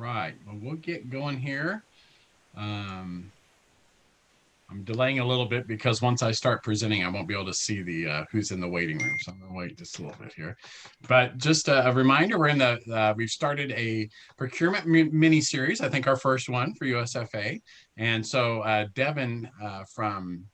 right. Well, we'll get going here. Um, I'm delaying a little bit because once I start presenting, I won't be able to see the who's in the waiting room. So I'm going to wait just a little bit here. But just a reminder, we've started a procurement mini series. I think our first one for USFA. And so Devin from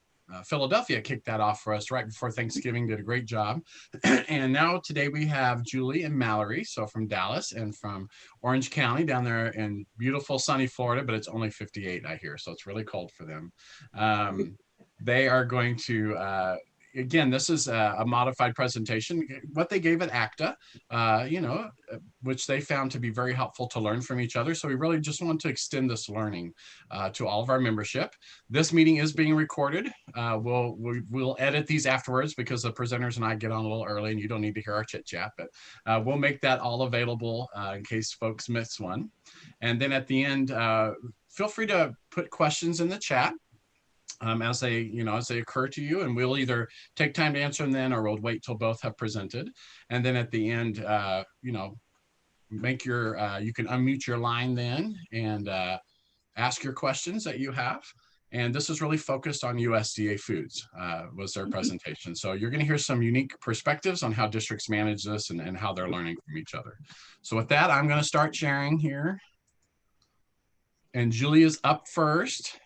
Philadelphia kicked that off for us right before Thanksgiving, did a great job. And now today we have Julie and Mallory, so from Dallas and from Orange County down there in beautiful sunny Florida, but it's only 58, I hear, so it's really cold for them. Um, they are going to again, this is a modified presentation, what they gave at ACTA, which they found to be very helpful to learn from each other. So we really just want to extend this learning to all of our membership. This meeting is being recorded. We'll edit these afterwards because the presenters and I get on a little early and you don't need to hear our chit chat, but we'll make that all available in case folks miss one. And then at the end, feel free to put questions in the chat. As they occur to you, and we'll either take time to answer them then, or we'll wait till both have presented. And then at the end, make you can unmute your line then and ask your questions that you have. And this is really focused on USDA Foods, was their presentation. So you're going to hear some unique perspectives on how districts manage this and how they're learning from each other. So with that, I'm going to start sharing here. And Julia's up first.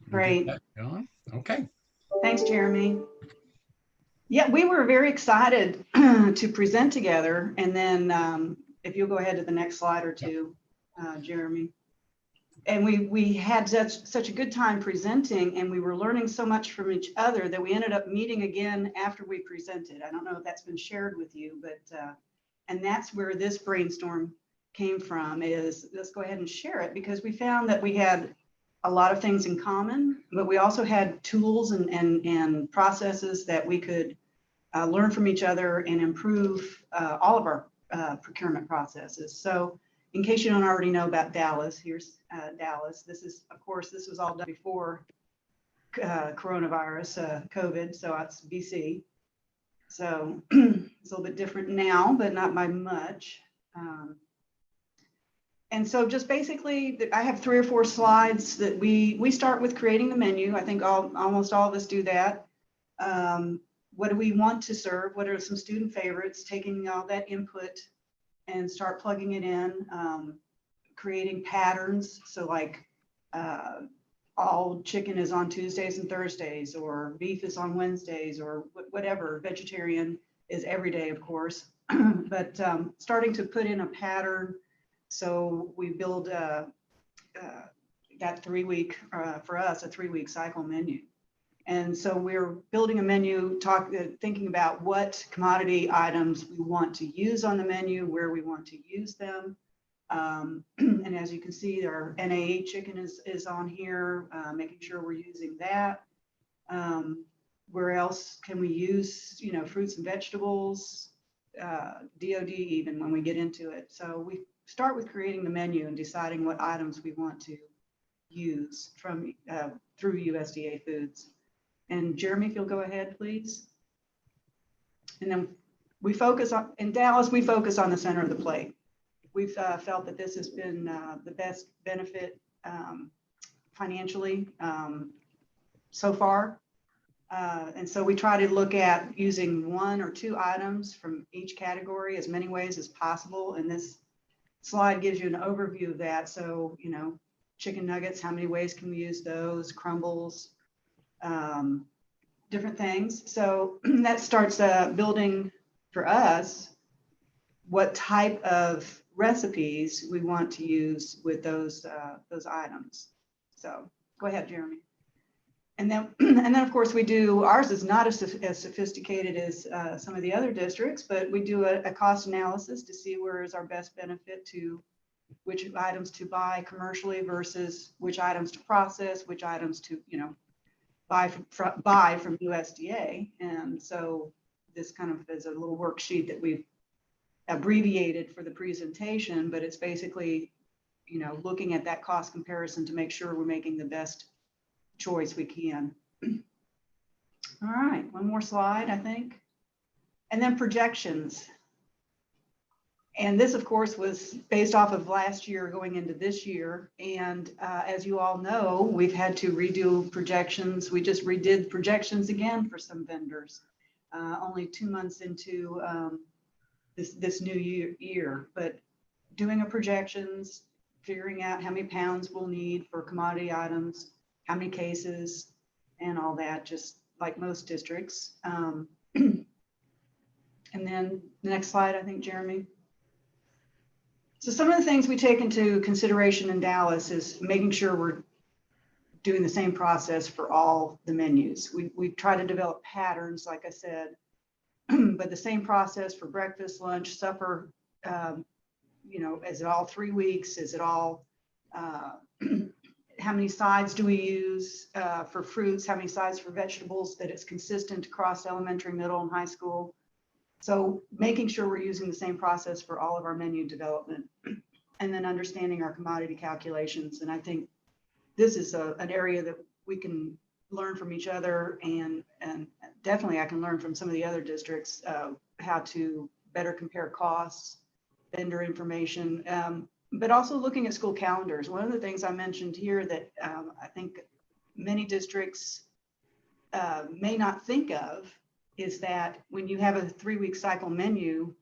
Great. Okay. Thanks, Jeremy. Yeah, we were very excited to present together. And then if you'll go ahead to the next slide or two, Jeremy. And we had such a good time presenting, and we were learning so much from each other that we ended up meeting again after we presented. I don't know if that's been shared with you, but and that's where this brainstorm came from. Is let's go ahead and share it, because we found that we had a lot of things in common, but we also had tools and processes that we could learn from each other and improve all of our procurement processes. So in case you don't already know about Dallas, here's Dallas. This is, of course, this was all done before coronavirus, COVID, so it's BC. So it's a little bit different now, but not by much. And so just basically, I have 3 or 4 slides that we start with creating the menu. I think almost all of us do that. What do we want to serve? What are some student favorites? Taking all that input and start plugging it in, creating patterns. So like all chicken is on Tuesdays and Thursdays, or beef is on Wednesdays, or whatever. Vegetarian is every day, of course. But starting to put in a pattern. So we build that 3-week, for us, a 3-week cycle menu. And so we're building a menu, thinking about what commodity items we want to use on the menu, where we want to use them. And as you can see, our NAE chicken is on here, making sure we're using that. Where else can we use, fruits and vegetables, DOD even when we get into it. So we start with creating the menu and deciding what items we want to use from through USDA Foods. And Jeremy, if you'll go ahead, please. And then we focus on, in Dallas, we focus on the center of the plate. We've felt that this has been the best benefit financially so far. And so we try to look at using 1 or 2 items from each category as many ways as possible. And this slide gives you an overview of that. So, chicken nuggets, how many ways can we use those? Crumbles, different things. So that starts building for us what type of recipes we want to use with those items. So go ahead, Jeremy. And then of course we do, ours is not as sophisticated as some of the other districts, but we do a cost analysis to see where is our best benefit, to which items to buy commercially versus which items to process, which items to, buy from USDA. And so this kind of is a little worksheet that we've abbreviated for the presentation, but it's basically, looking at that cost comparison to make sure we're making the best choice we can. All right, one more slide, I think. And then projections. And this, of course, was based off of last year going into this year. And as you all know, we've had to redo projections. We just redid projections again for some vendors, only 2 months into this new year. But doing a projections, figuring out how many pounds we'll need for commodity items, how many cases, and all that, just like most districts. And then the next slide, I think, Jeremy. So some of the things we take into consideration in Dallas is making sure we're doing the same process for all the menus. We try to develop patterns, like I said, but the same process for breakfast, lunch, supper. You know, is it all 3 weeks? Is it all, how many sides do we use for fruits? How many sides for vegetables, that it's consistent across elementary, middle, and high school? So making sure we're using the same process for all of our menu development, and then understanding our commodity calculations. And I think this is an area that we can learn from each other, and definitely I can learn from some of the other districts how to better compare costs, vendor information, but also looking at school calendars. One of the things I mentioned here that I think many districts may not think of is that when you have a 3-week cycle menu,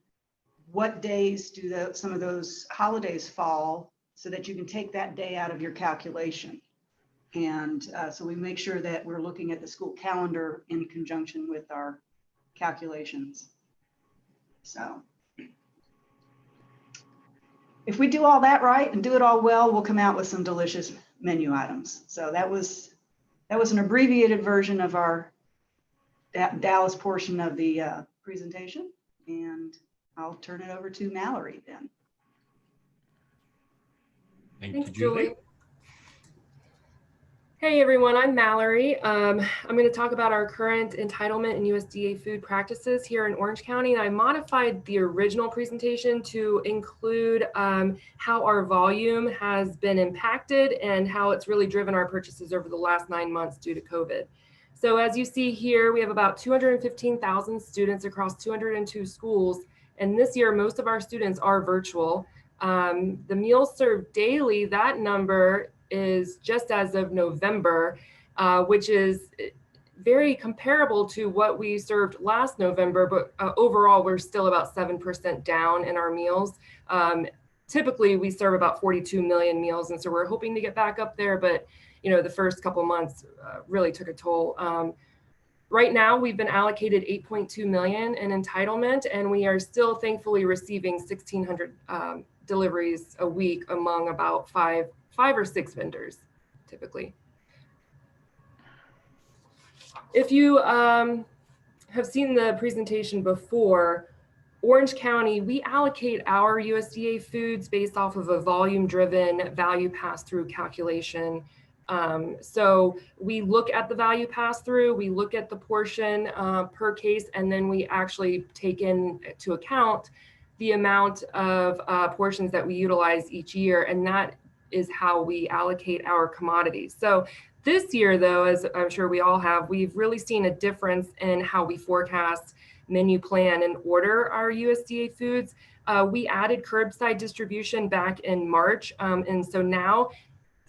what days do some of those holidays fall, so that you can take that day out of your calculation. And so we make sure that we're looking at the school calendar in conjunction with our calculations. So if we do all that right and do it all well, we'll come out with some delicious menu items. So that was an abbreviated version of our Dallas portion of the presentation, and I'll turn it over to Mallory then. Thanks, Julie. Hey everyone, I'm Mallory. I'm going to talk about our current entitlement and USDA food practices here in Orange County. And I modified the original presentation to include how our volume has been impacted and how it's really driven our purchases over the last 9 months due to COVID. So as you see here, we have about 215,000 students across 202 schools. And this year, most of our students are virtual. The meals served daily, that number is just as of November, which is very comparable to what we served last November, but overall, we're still about 7% down in our meals. Typically, we serve about 42 million meals, and so we're hoping to get back up there, but you know, the first couple months really took a toll. Right now, we've been allocated 8.2 million in entitlement, and we are still thankfully receiving 1,600 deliveries a week among about five or six vendors, typically. If you have seen the presentation before, Orange County, we allocate our USDA foods based off of a volume-driven value pass-through calculation. So we look at the value pass-through, we look at the portion per case, and then we actually take into account the amount of portions that we utilize each year, and that is how we allocate our commodities. So this year, though, as I'm sure we all have, we've really seen a difference in how we forecast, menu plan, and order our USDA foods. We added curbside distribution back in March, and so now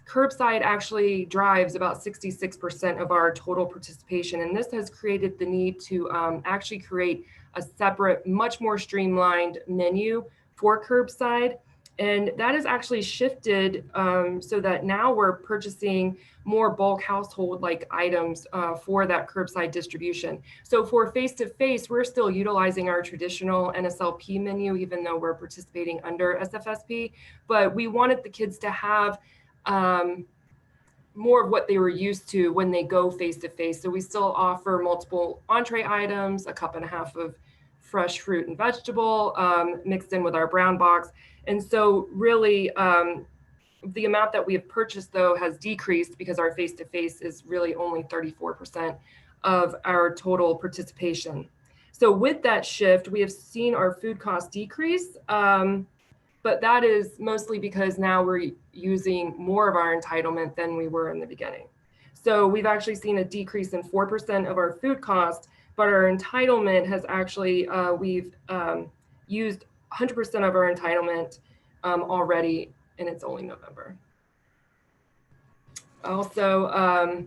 curbside actually drives about 66% of our total participation, and this has created the need to actually create a separate, much more streamlined menu for curbside. And that has actually shifted so that now we're purchasing more bulk household-like items for that curbside distribution. So for face-to-face, we're still utilizing our traditional NSLP menu, even though we're participating under SFSP, but we wanted the kids to have more of what they were used to when they go face-to-face. So we still offer multiple entree items, a cup and a half of fresh fruit and vegetable mixed in with our brown box. And so really the amount that we have purchased, though, has decreased because our face-to-face is really only 34% of our total participation. So with that shift, we have seen our food costs decrease, but that is mostly because now we're using more of our entitlement than we were in the beginning. So we've actually seen a decrease in 4% of our food cost, but our entitlement has actually, we've used 100% of our entitlement already, and it's only November. Also,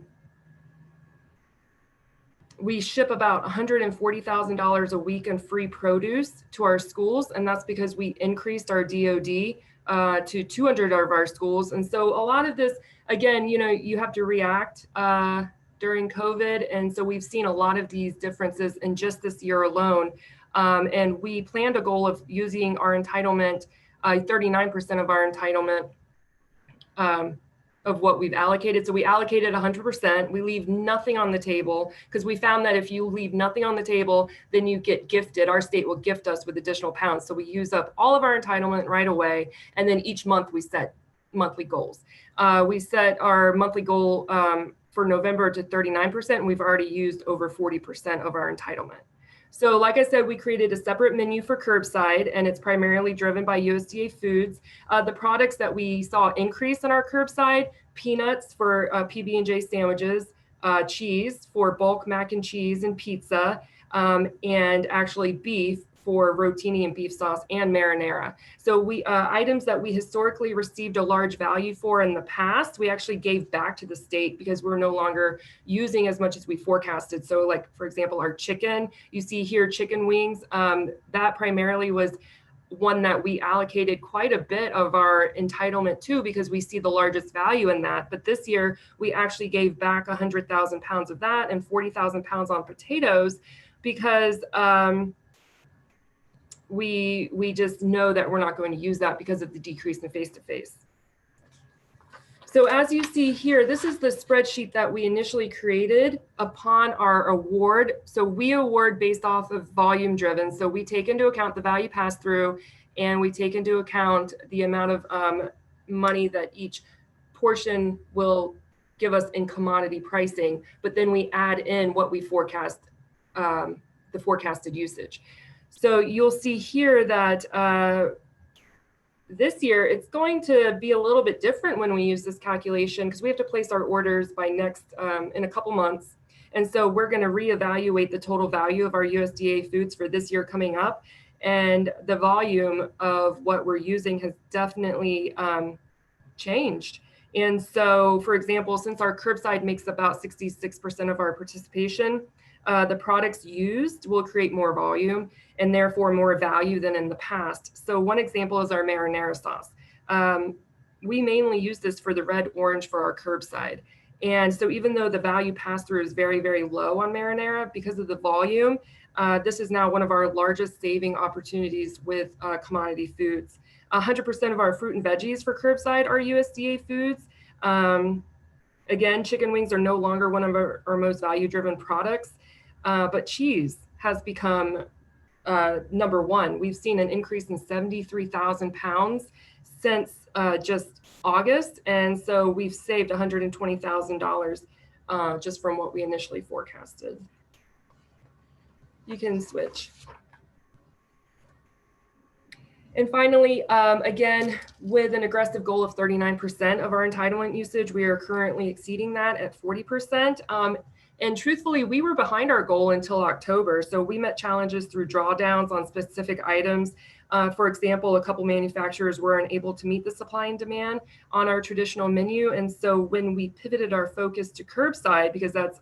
we ship about $140,000 a week in free produce to our schools, and that's because we increased our DOD to 200 of our schools. And so a lot of this, again, you have to react during COVID. And so we've seen a lot of these differences in just this year alone. And we planned a goal of using our entitlement, 39% of our entitlement of what we've allocated. So we allocated 100%. We leave nothing on the table because we found that if you leave nothing on the table, then you get gifted. Our state will gift us with additional pounds. So we use up all of our entitlement right away. And then each month we set monthly goals. We set our monthly goal for November to 39%, and we've already used over 40% of our entitlement. So like I said, we created a separate menu for curbside, and it's primarily driven by USDA Foods. The products that we saw increase in our curbside: peanuts for PB&J sandwiches, cheese for bulk mac and cheese and pizza, and actually beef for rotini and beef sauce and marinara. So we items that we historically received a large value for in the past, we actually gave back to the state because we're no longer using as much as we forecasted. So like, for example, our chicken, you see here chicken wings, that primarily was one that we allocated quite a bit of our entitlement to because we see the largest value in that. But this year we actually gave back 100,000 pounds of that and 40,000 pounds on potatoes because we just know that we're not going to use that because of the decrease in face-to-face. So as you see here, this is the spreadsheet that we initially created upon our award. So we award based off of volume driven. So we take into account the value pass through, and we take into account the amount of money that each portion will give us in commodity pricing, but then we add in what we forecast, the forecasted usage. So you'll see here that this year it's going to be a little bit different when we use this calculation because we have to place our orders by next in a couple months. And so we're going to reevaluate the total value of our USDA Foods for this year coming up. And the volume of what we're using has definitely changed. And so, for example, since our curbside makes about 66% of our participation, the products used will create more volume and therefore more value than in the past. So one example is our marinara sauce. We mainly use this for the red orange for our curbside. And so even though the value pass-through is very, very low on marinara, because of the volume, this is now one of our largest saving opportunities with commodity foods. 100% of our fruit and veggies for curbside are USDA Foods. Again, chicken wings are no longer one of our most value-driven products, but cheese has become number one. We've seen an increase in 73,000 pounds since just August. And so we've saved $120,000 just from what we initially forecasted. You can switch. And finally, again, with an aggressive goal of 39% of our entitlement usage, we are currently exceeding that at 40%. And truthfully, we were behind our goal until October. So we met challenges through drawdowns on specific items. For example, a couple manufacturers weren't able to meet the supply and demand on our traditional menu. And so when we pivoted our focus to curbside, because that's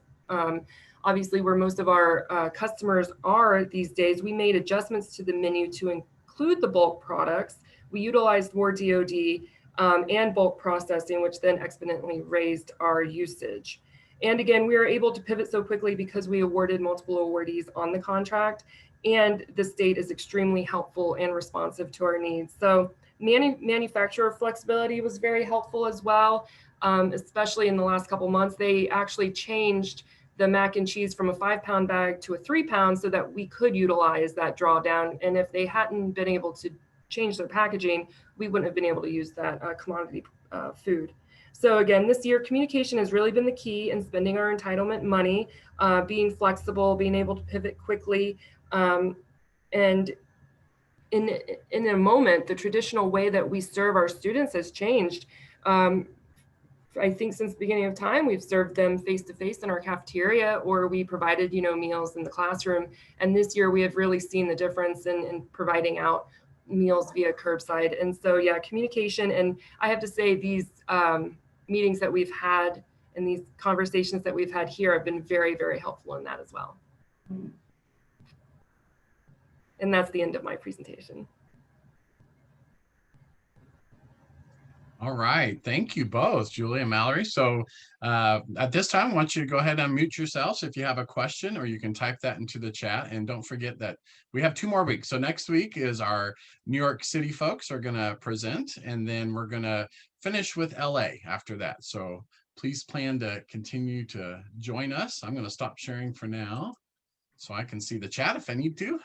obviously where most of our customers are these days, we made adjustments to the menu to include the bulk products. We utilized more DOD and bulk processing, which then exponentially raised our usage. And again, we were able to pivot so quickly because we awarded multiple awardees on the contract, and the state is extremely helpful and responsive to our needs. So manufacturer flexibility was very helpful as well, especially in the last couple months. They actually changed the mac and cheese from a 5-pound bag to a 3-pound so that we could utilize that drawdown. And if they hadn't been able to change their packaging, we wouldn't have been able to use that commodity food. So again, this year, communication has really been the key in spending our entitlement money, being flexible, being able to pivot quickly. And in a moment, the traditional way that we serve our students has changed. I think since the beginning of time, we've served them face-to-face in our cafeteria, or we provided, meals in the classroom. And this year, we have really seen the difference in providing out meals via curbside. And so, yeah, communication. And I have to say these meetings that we've had and these conversations that we've had here have been very, very helpful in that as well. And that's the end of my presentation. All right. Thank you both, Julie and Mallory. So at this time, I want you to go ahead and unmute yourselves if you have a question, or you can type that into the chat. And don't forget that we have 2 more weeks. So next week is our New York City folks are going to present, and then we're going to finish with LA after that. So please plan to continue to join us. I'm going to stop sharing for now so I can see the chat if I need to.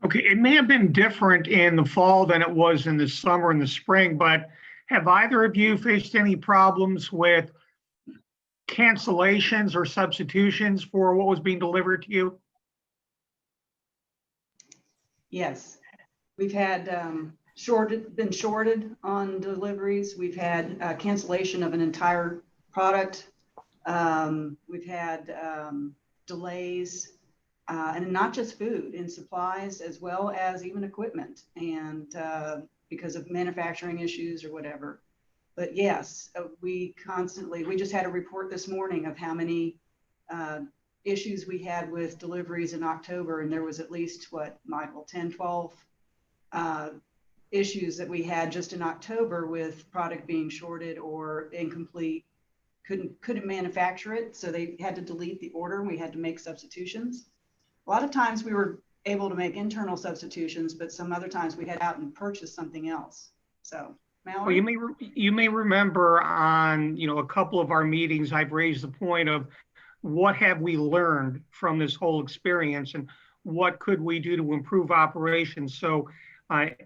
Okay, it may have been different in the fall than it was in the summer and the spring, but have either of you faced any problems with cancellations or substitutions for what was being delivered to you? Yes, we've had been shorted on deliveries. We've had cancellation of an entire product. We've had delays. And not just food, in supplies as well as even equipment, and because of manufacturing issues or whatever. But yes, we just had a report this morning of how many issues we had with deliveries in October, and there was at least, what, Michael, 10, 12 issues that we had just in October with product being shorted or incomplete, couldn't manufacture it, so they had to delete the order and we had to make substitutions. A lot of times we were able to make internal substitutions, but some other times we head out and purchase something else. So, Mallory? Well, you may remember on a couple of our meetings, I've raised the point of what have we learned from this whole experience and what could we do to improve operations. So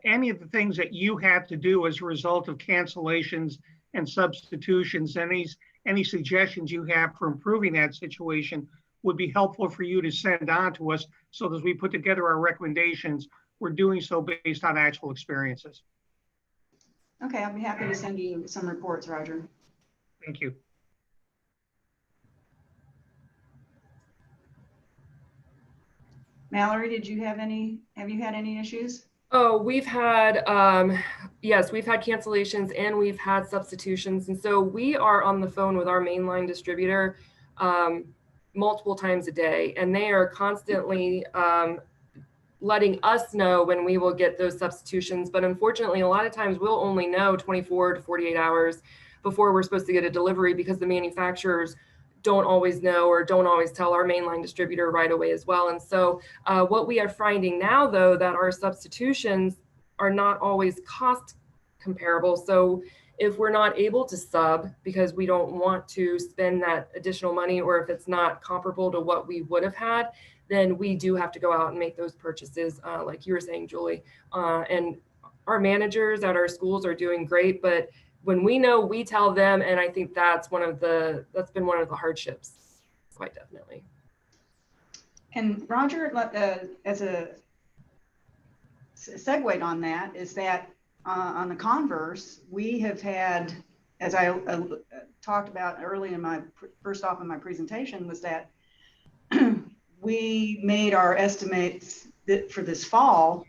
any of the things that you had to do as a result of cancellations and substitutions, any suggestions you have for improving that situation would be helpful for you to send on to us, so that as we put together our recommendations, we're doing so based on actual experiences. Okay, I'll be happy to send you some reports, Roger. Thank you. Mallory, have you had any issues? Oh, we've had, yes, we've had cancellations and we've had substitutions. And so we are on the phone with our mainline distributor multiple times a day, and they are constantly letting us know when we will get those substitutions. But unfortunately, a lot of times we'll only know 24 to 48 hours before we're supposed to get a delivery, because the manufacturers don't always know or don't always tell our mainline distributor right away as well. And so what we are finding now, though, that our substitutions are not always cost comparable. So if we're not able to sub because we don't want to spend that additional money, or if it's not comparable to what we would have had, then we do have to go out and make those purchases, like you were saying, Julie. And our managers at our schools are doing great, but when we know, we tell them, and I think that's been one of the hardships, quite definitely. And Roger, as a segue on that, is that on the converse, we have had, as I talked about early in my first off in my presentation, was that we made our estimates for this fall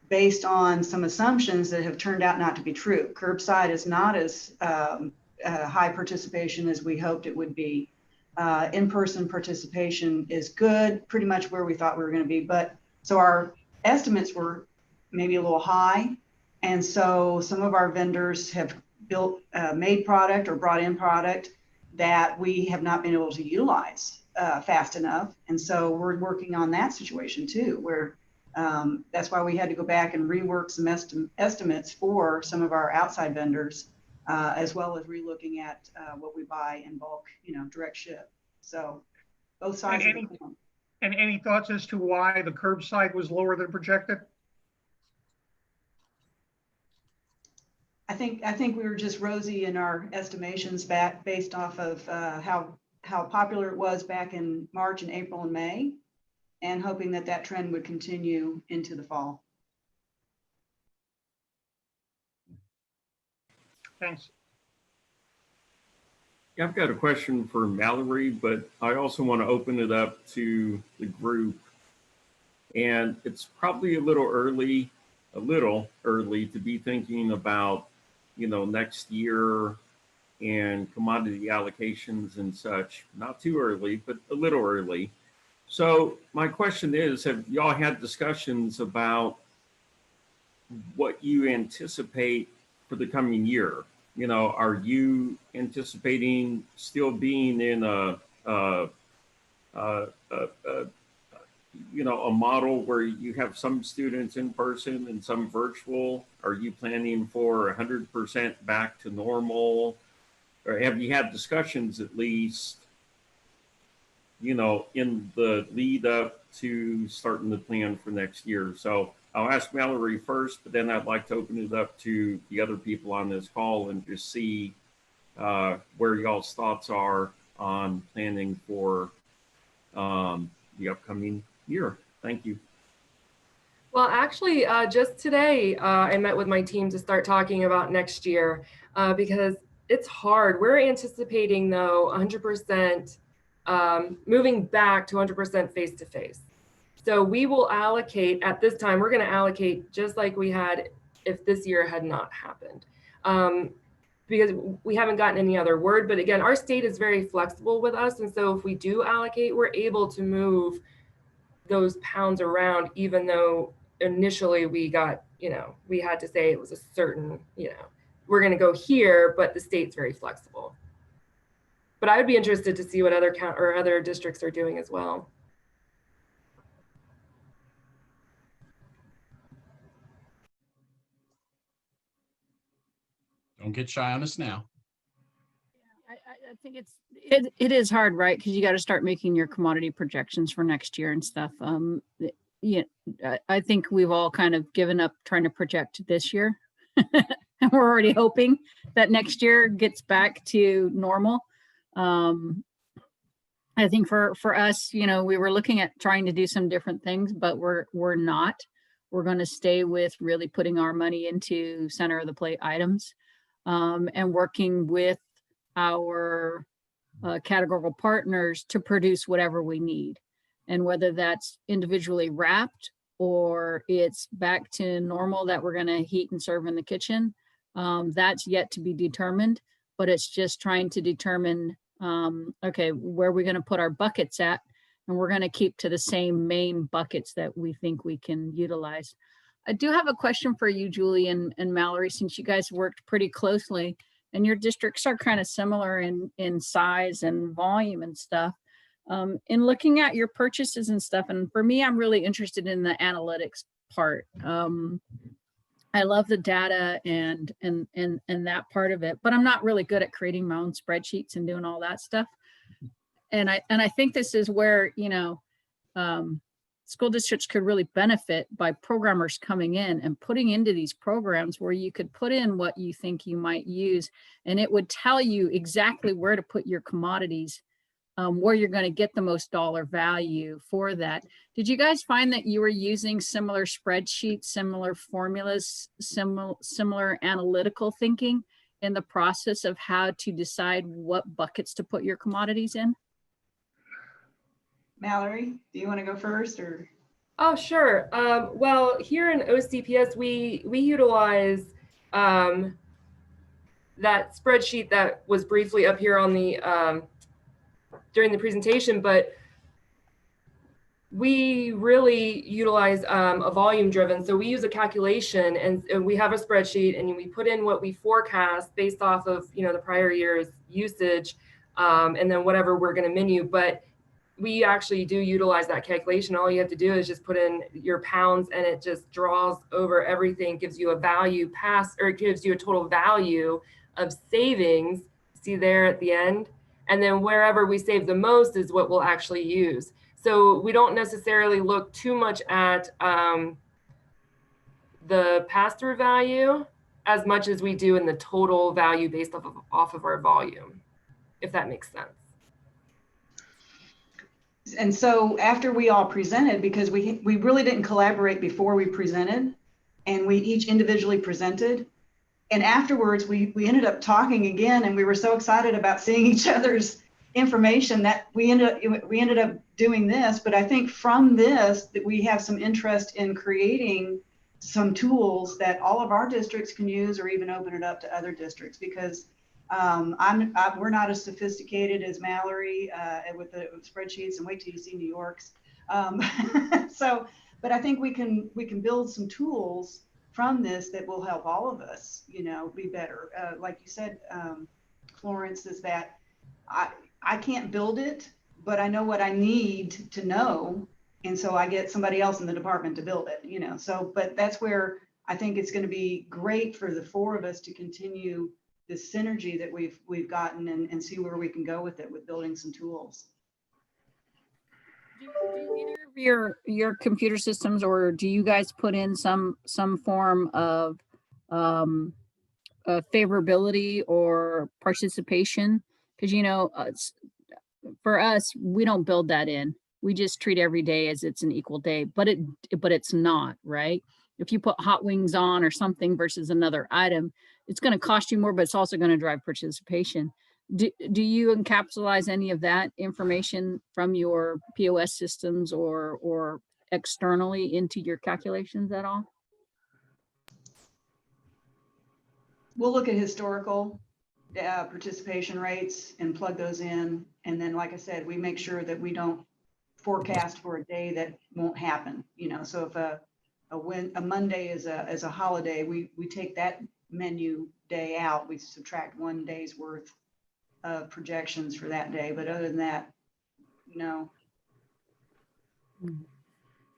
based on some assumptions that have turned out not to be true. Curbside is not as high participation as we hoped it would be. In-person participation is good, pretty much where we thought we were going to be. But so our estimates were maybe a little high. And so some of our vendors have made product or brought in product that we have not been able to utilize fast enough. And so we're working on that situation too, where that's why we had to go back and rework some estimates for some of our outside vendors, as well as relooking at what we buy in bulk, direct ship. So both sides of the coin. And any thoughts as to why the curbside was lower than projected? I think we were just rosy in our estimations based off of how popular it was back in March and April and May, and hoping that trend would continue into the fall. Thanks. Yeah, I've got a question for Mallory, but I also want to open it up to the group. And it's probably a little early a little early to be thinking about, next year and commodity allocations and such. Not too early, but a little early. So my question is, have y'all had discussions about what you anticipate for the coming year? Are you anticipating still being in a model where you have some students in person and some virtual? Are you planning for 100% back to normal? Or have you had discussions at least, in the lead up to starting the plan for next year? So I'll ask Mallory first, but then I'd like to open it up to the other people on this call and just see where y'all's thoughts are on planning for the upcoming year. Thank you. Well, actually, just today, I met with my team to start talking about next year because it's hard. We're anticipating, though, 100% moving back to 100% face-to-face. So we will allocate, at this time, we're going to allocate just like we had if this year had not happened. Because we haven't gotten any other word. But again, our state is very flexible with us. And so if we do allocate, we're able to move those pounds around, even though initially we got, we had to say it was a certain, we're going to go here, but the state's very flexible. But I would be interested to see what other districts are doing as well. Don't get shy on us now. I think it is hard, right? Because you got to start making your commodity projections for next year and stuff. I think we've all kind of given up trying to project this year. And we're already hoping that next year gets back to normal. I think for us, we were looking at trying to do some different things, but we're not. We're going to stay with really putting our money into center of the plate items and working with our categorical partners to produce whatever we need. And whether that's individually wrapped or it's back to normal that we're going to heat and serve in the kitchen, that's yet to be determined. But it's just trying to determine, okay, where are we going to put our buckets at? And we're going to keep to the same main buckets that we think we can utilize. I do have a question for you, Julie and Mallory, since you guys worked pretty closely and your districts are kind of similar in size and volume and stuff. In looking at your purchases and stuff, and for me, I'm really interested in the analytics part. I love the data and that part of it, but I'm not really good at creating my own spreadsheets and doing all that stuff. And I think this is where, school districts could really benefit by programmers coming in and putting into these programs where you could put in what you think you might use, and it would tell you exactly where to put your commodities, where you're going to get the most dollar value for that. Did you guys find that you were using similar spreadsheets, similar formulas, similar analytical thinking in the process of how to decide what buckets to put your commodities in? Mallory, do you want to go first or? Oh, sure. Well, here in OCPS, we utilize that spreadsheet that was briefly up here on the during the presentation, but we really utilize a volume driven. So we use a calculation and we have a spreadsheet and we put in what we forecast based off of, the prior year's usage and then whatever we're going to menu. But we actually do utilize that calculation. All you have to do is just put in your pounds and it just draws over everything, gives you a value or it gives you a total value of savings, see there at the end. And then wherever we save the most is what we'll actually use. So we don't necessarily look too much at the pass-through value as much as we do in the total value based off of our volume, if that makes sense. And so after we all presented, because we really didn't collaborate before we presented, and we each individually presented. And afterwards, we ended up talking again, and we were so excited about seeing each other's information that we ended up doing this. But I think from this, that we have some interest in creating some tools that all of our districts can use, or even open it up to other districts, because we're not as sophisticated as Mallory with the spreadsheets, and wait till you see New York's. But I think we can build some tools from this that will help all of us, be better. Like you said, Florence, is that I can't build it, but I know what I need to know. And so I get somebody else in the department to build it, but that's where I think it's going to be great for the four of us to continue this synergy that we've gotten, and see where we can go with it, with building some tools. Do either of your computer systems, or do you guys put in some form of favorability or participation? Because for us, we don't build that in. We just treat every day as it's an equal day, but it's not, right? If you put hot wings on or something versus another item, it's going to cost you more, but it's also going to drive participation. Do you encapsulate any of that information from your POS systems or externally into your calculations at all? We'll look at historical participation rates and plug those in. And then, like I said, we make sure that we don't forecast for a day that won't happen. So if a Monday is a holiday, we take that menu day out. We subtract 1 day's worth of projections for that day. But other than that, no.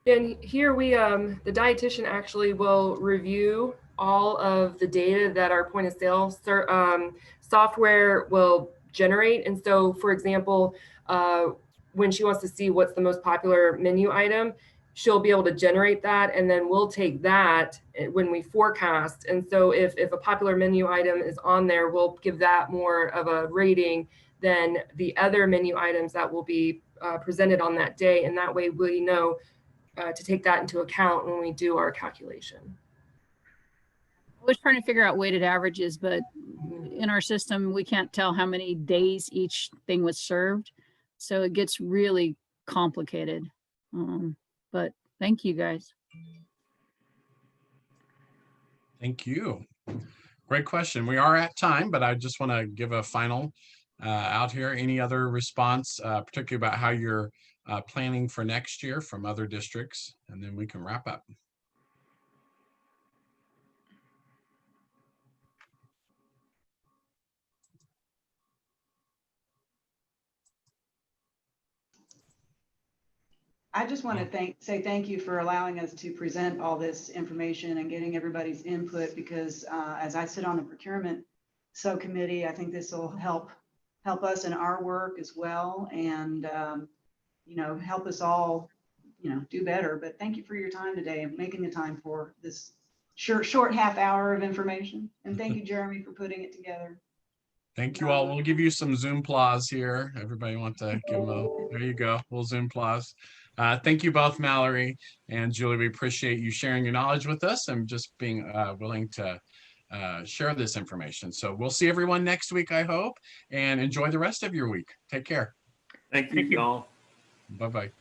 And here the dietitian actually will review all of the data that our point of sale software will generate. And so, for example, when she wants to see what's the most popular menu item, she'll be able to generate that, and then we'll take that when we forecast. And so if a popular menu item is on there, we'll give that more of a rating than the other menu items that will be presented on that day. And that way we know to take that into account when we do our calculation. I was trying to figure out weighted averages, but in our system, we can't tell how many days each thing was served. So it gets really complicated. But thank you guys. Thank you. Great question. We are at time, but I just want to give a final out here. Any other response, particularly about how you're planning for next year from other districts, and then we can wrap up. I just want to say thank you for allowing us to present all this information and getting everybody's input, because as I sit on the procurement subcommittee, I think this will help us in our work as well, and help us all do better. But thank you for your time today and making the time for this short half hour of information. And thank you, Jeremy, for putting it together. Thank you all. We'll give you some Zoom applause here. Everybody want to give them there you go, little Zoom applause. Thank you both, Mallory and Julie. We appreciate you sharing your knowledge with us and just being willing to share this information. So we'll see everyone next week, I hope, and enjoy the rest of your week. Take care. Thank you, y'all. Bye-bye.